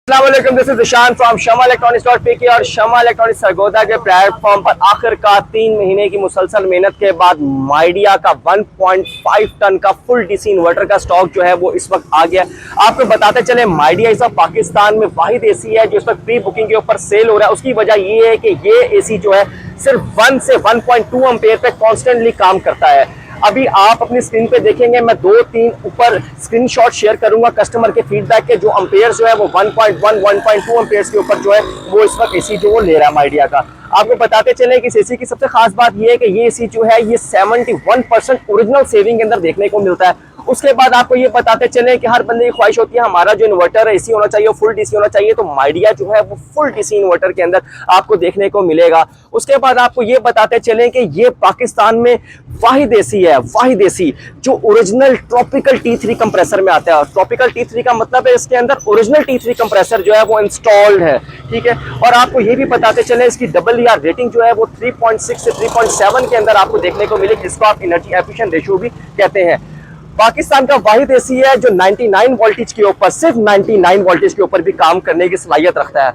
अस्सलामुअलैकुम, this is Ishan from शमा इलेक्ट्रॉनिक्स.pk और शमा electronics Sargodha के प्लेटफॉर्म पर आखिरकार 3 महीने की मुसलसल मेहनत के बाद माइडिया का 1.5 टन का फुल डीसी इन्वर्टर का स्टॉक जो है वो इस वक्त आ गया। आपको बताते चले, माइडिया इस वक्त पाकिस्तान में वाहिद एसी है जो इस वक्त प्री बुकिंग के ऊपर सेल हो रहा है। उसकी वजह ये है कि ये एसी जो है सिर्फ 1 से 1.2 एम्पेयर पे कॉन्स्टेंटली काम करता है। अभी आप अपनी स्क्रीन पे देखेंगे, मैं 2-3 ऊपर स्क्रीनशॉट शेयर करूंगा कस्टमर के फीडबैक के। जो एम्पेयर्स जो है वो 1.1 1.2 एम्पेयर्स के ऊपर जो है वो इस वक्त एसी जो वो ले रहा है माइडिया का। आपको बताते चले कि इस एसी की सबसे खास बात ये है कि ये एसी जो है ये 71% ओरिजिनल सेविंग के अंदर देखने को मिलता है। उसके बाद आपको ये बताते चले कि हर बंदे की ख्वाहिश होती है हमारा जो इन्वर्टर है एसी होना चाहिए, फुल डीसी होना चाहिए, तो माइडिया जो है वो फुल डीसी इन्वर्टर के अंदर आपको देखने को मिलेगा। उसके बाद आपको ये बताते चले कि ये पाकिस्तान में वाहिद एसी है, वाहिद एसी जो ओरिजिनल ट्रॉपिकल T3 कंप्रेसर में आता है। ट्रॉपिकल T3 का मतलब है इसके अंदर ओरिजिनल T3 कंप्रेसर जो है वो इंस्टॉल्ड है, ठीक है। और आपको ये भी बताते चले इसकी WER रेटिंग जो है वो 3.6 से 3.7 के अंदर आपको देखने को मिलेगी, जिसको आप एनर्जी एफिशिएंट रेशियो भी कहते हैं। पाकिस्तान का वाहिद एसी है जो 99 वोल्टेज के ऊपर, सिर्फ 99 वोल्टेज के ऊपर भी काम करने की सलाहियत रखता है।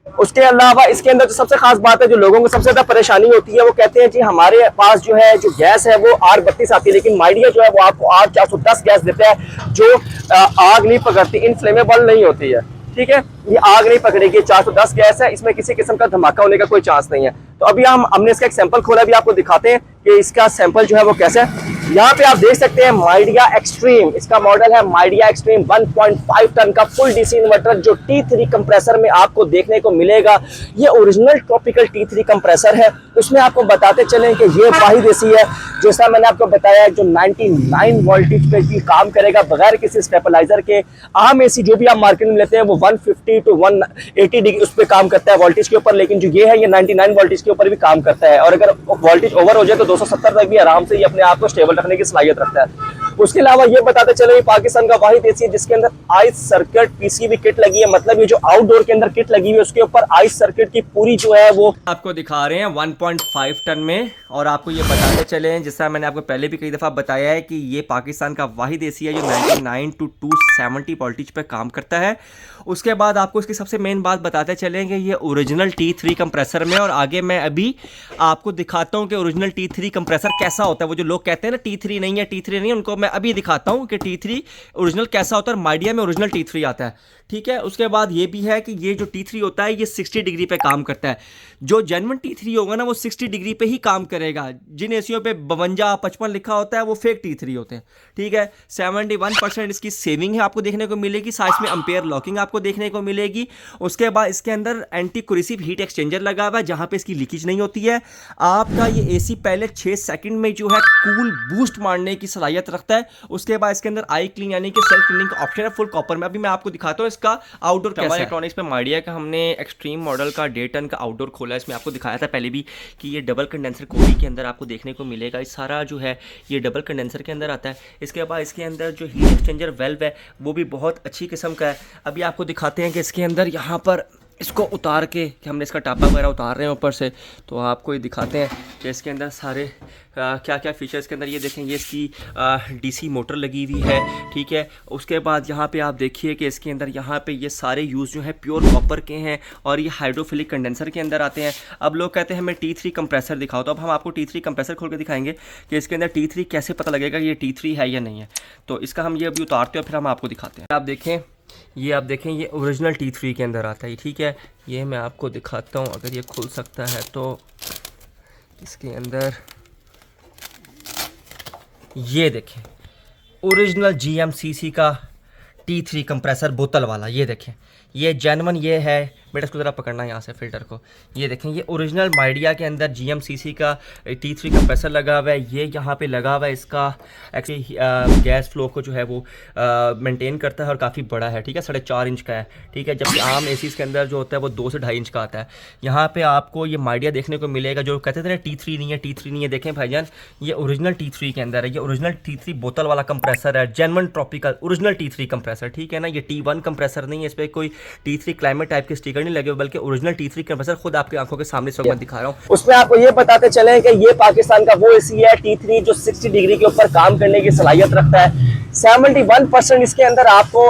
उसके अलावा इसके अंदर जो सबसे खास बात है, जो लोगों को सबसे ज्यादा परेशानी होती है, वो कहते हैं जी हमारे पास जो है जो गैस है वो R32 आती है, लेकिन माइडिया जो है वो आपको R410 गैस देता है जो आग नहीं पकड़ती, इनफ्लेमेबल नहीं होती है, ठीक है। ये आग नहीं पकड़ेगी, 410 गैस है, इसमें किसी किस्म का धमाका होने का कोई चांस नहीं है। तो अभी हमने इसका एक सैंपल खोला, भी आपको दिखाते हैं कि इसका सैंपल जो है वो कैसे है। यहाँ पे आप देख सकते हैं माइडिया एक्सट्रीम, इसका मॉडल है माइडिया एक्सट्रीम 1.5 टन का फुल डीसी इन्वर्टर जो T3 कंप्रेसर में आपको देखने को मिलेगा। ये ओरिजिनल ट्रॉपिकल T3 कंप्रेसर है। उसमें आपको बताते चलें कि ये वाहिद एसी है जैसा मैंने आपको बताया जो 99 वोल्टेज पे भी काम करेगा बगैर किसी स्टेबलाइजर के। आम एसी जो भी आप मार्केट में लेते हैं वो 150 to 180 डिग्री उस पर काम करता है वोल्टेज के ऊपर, लेकिन जो ये है ये 99 वोल्टेज के ऊपर भी काम करता है। और अगर वोल्टेज ओवर हो जाए तो 270 तक भी आराम से ये अपने आप को स्टेबल रखने की सलाहियत रखता है। उसके अलावा ये बताते चले पाकिस्तान का वाहिद एसी है जिसके अंदर आइस सर्किट पीसीबी किट लगी है, मतलब ये जो आउटडोर के अंदर किट लगी हुई है उसके ऊपर आइस सर्किट की पूरी जो है वो आपको दिखा रहे हैं 1.5 टन में। और आपको ये बताते चले जैसा मैंने आपको पहले भी कई दफ़ा बताया है कि ये पाकिस्तान का वाहिद एसी है जो 99 to 270 वोल्टेज पे काम करता है। उसके बाद आपको इसकी सबसे मेन बात बताते चलें कि ये ओरिजिनल T3 कंप्रेसर में, और आगे मैं अभी आपको दिखाता हूँ कि ओरिजिनल T3 कंप्रेसर कैसा होता है। वो जो लोग कहते हैं ना T3 नहीं है, T3 नहीं है, उनको मैं अभी दिखाता हूँ कि T3 ओरिजिनल कैसा होता है। और माइडिया में ओरिजिनल T3 आता है, ठीक है। उसके बाद ये भी है कि ये जो T3 होता है ये 60 डिग्री पे काम करता है। जो जेन्युइन T3 होगा ना वो 60 डिग्री पे ही काम करेगा। जिन एसियों पे 52 55 लिखा होता है वो फेक T3 होते हैं, ठीक है। 71% इसकी सेविंग है आपको देखने को मिलेगी। साथ में एम्पेयर लॉकिंग आपको देखने को मिलेगी। उसके बाद इसके अंदर एंटी कोरिसिव हीट एक्सचेंजर लगा हुआ है जहाँ पे इसकी लीकेज नहीं होती है। आपका ये एसी पहले 6 सेकंड में जो है कूल बूस्ट मारने की सलाहियत रखता है। उसके बाद इसके अंदर आई क्लीन यानी कि सेल्फ क्लीनिंग का ऑप्शन है फुल कॉपर में। अभी मैं आपको दिखाता हूँ इसका आउटडोर कैसा है। इलेक्ट्रॉनिक्स पे माइडिया का हमने एक्सट्रीम मॉडल का 1.5 टन का आउटडोर खोला। इसमें आपको दिखाया था पहले भी कि ये डबल कंडेंसर कोडी के अंदर आपको देखने को मिलेगा। इस सारा जो है ये डबल कंडेंसर के अंदर आता है। इसके बाद इसके अंदर जो हीट एक्सचेंजर वेल्व है वो भी बहुत अच्छी किस्म का है। अभी आपको दिखाते हैं कि इसके अंदर यहाँ पर इसको उतार के कि हमने इसका टापा वगैरह उतार रहे हैं ऊपर से, तो आपको ये दिखाते हैं कि इसके अंदर सारे क्या क्या फीचर्स के अंदर ये देखें। ये इसकी डीसी मोटर लगी हुई है, ठीक है। उसके बाद यहाँ पे आप देखिए कि इसके अंदर यहाँ पे ये सारे यूज़ जो है प्योर कॉपर के हैं और ये हाइड्रोफिलिक कंडेंसर के अंदर आते हैं। अब लोग कहते हैं हमें T3 कंप्रेसर दिखाओ, तो अब हम आपको T3 कंप्रेसर खोल के दिखाएंगे कि इसके अंदर T3 कैसे पता लगेगा ये T3 है या नहीं है। तो इसका हम ये अभी उतारते हैं फिर हम आपको दिखाते हैं। आप देखें ये ओरिजिनल T3 के अंदर आता है, ठीक है। ये मैं आपको दिखाता हूँ, अगर ये खुल सकता है तो इसके अंदर ये देखें ओरिजिनल GMCC का T3 कंप्रेसर बोतल वाला। ये देखें ये जेन्युइन ये है। बेटा इसको ज़रा पकड़ना यहाँ से फ़िल्टर को। ये देखें ये ओरिजिनल माइडिया के अंदर GMCC का T3 कंप्रेसर लगा हुआ है। ये यहाँ पे लगा हुआ है, इसका एक्चुअली गैस फ्लो को जो है वो मेंटेन करता है और काफ़ी बड़ा है, ठीक है। 4.5 इंच का है, ठीक है। जबकि आम एसीज़ के अंदर जो होता है वो 2 से 2.5 इंच का आता है। यहाँ पर आपको ये माइडिया देखने को मिलेगा। जो कहते थे ना T3 नहीं है, T3 नहीं है, देखें भाईजान ये ओरिजिनल T3 के अंदर है। ये ओरिजिनल T3 बोतल वाला कंप्रेसर है, genuine tropical original T3 compressor, ठीक है ना। ये T1 कंप्रेसर नहीं है, इस पर कोई T3 क्लाइमेट टाइप के स्टिकर नहीं लगे, बल्कि ओरिजिनल T3 कंप्रेसर खुद आपकी आंखों के सामने मैं दिखा रहा हूँ। उसमें आपको ये बताते चले कि ये पाकिस्तान का वो एसी है T3 जो 60 डिग्री के ऊपर काम करने की सलाहियत रखता है। 71% इसके अंदर आपको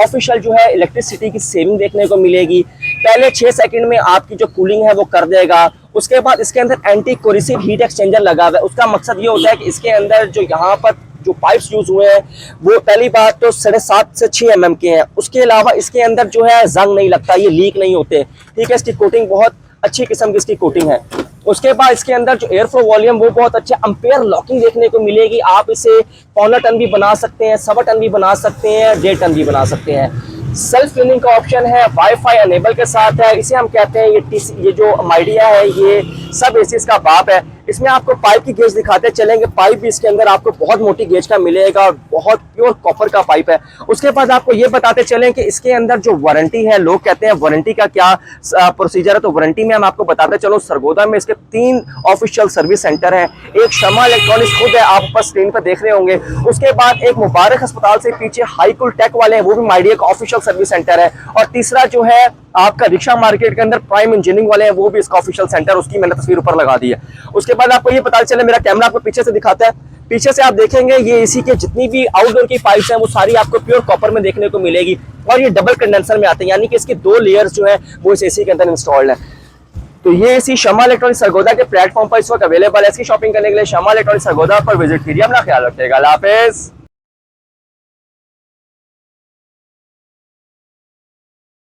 ऑफिशियल जो है इलेक्ट्रिसिटी की सेविंग देखने को मिलेगी। पहले 6 सेकंड में आपकी जो कूलिंग है वो कर देगा। उसके बाद इसके अंदर एंटी कोरिसिव हीट एक्सचेंजर लगा हुआ है। उसका मकसद ये होता है कि इसके अंदर जो यहाँ पर जो पाइप्स यूज हुए हैं वो पहली बात तो 7.5 से 6 mm के हैं। उसके अलावा इसके अंदर जो है जंग नहीं लगता, ये लीक नहीं होते, ठीक है। इसकी कोटिंग बहुत अच्छी किस्म की इसकी कोटिंग है। उसके बाद इसके अंदर जो एयर फ्लो वॉल्यूम वो बहुत अच्छा, एम्पेयर लॉकिंग देखने को मिलेगी। आप इसे 1.25 टन भी बना सकते हैं, 1.25 टन भी बना सकते हैं, 1.5 टन भी बना सकते हैं। सेल्फ क्लीनिंग का ऑप्शन है, वाईफाई अनेबल के साथ है। इसे हम कहते हैं ये जो माइडिया है ये सब एसीज का बाप है। इसमें आपको पाइप की गेज दिखाते चलेंगे। पाइप भी इसके अंदर आपको बहुत मोटी गेज का मिलेगा और बहुत प्योर कॉपर का पाइप है। उसके बाद आपको ये बताते चलें कि इसके अंदर जो वारंटी है, लोग कहते हैं वारंटी का क्या प्रोसीजर है, तो वारंटी में हम आपको बताते चलो। सरगोदा में इसके 3 ऑफिशियल सर्विस सेंटर हैं। एक शमा इलेक्ट्रॉनिक्स खुद है, आप ऊपर स्क्रीन पर देख रहे होंगे। उसके बाद एक मुबारक अस्पताल से पीछे हाईकुल टेक वाले हैं, वो भी माइडिया का ऑफिशियल सर्विस सेंटर है। और तीसरा जो है आपका रिक्शा मार्केट के अंदर प्राइम इंजीनियरिंग वाले हैं, वो भी इसका ऑफिशियल सेंटर, उसकी मैंने तस्वीर ऊपर लगा दी है। उसके बाद आपको ये पता चले, मेरा कैमरा आपको पीछे से दिखाता है, पीछे से आप देखेंगे ये एसी के जितनी भी आउटडोर की पाइप्स हैं वो सारी आपको प्योर कॉपर में देखने को मिलेगी। और ये डबल कंडेंसर में आते हैं, यानी कि इसके 2 लेयर्स जो है वो इस एसी के अंदर इंस्टॉल्ड है। तो ये एसी शमा इलेक्ट्रॉनिक्स सरगोदा के प्लेटफॉर्म पर इस वक्त अवेलेबल है। इसकी शॉपिंग करने के लिए शमा इलेक्ट्रॉनिक्स सरगोदा पर विजिट कीजिए। अपना ख्याल रखिएगा। अल्लाह हाफिज।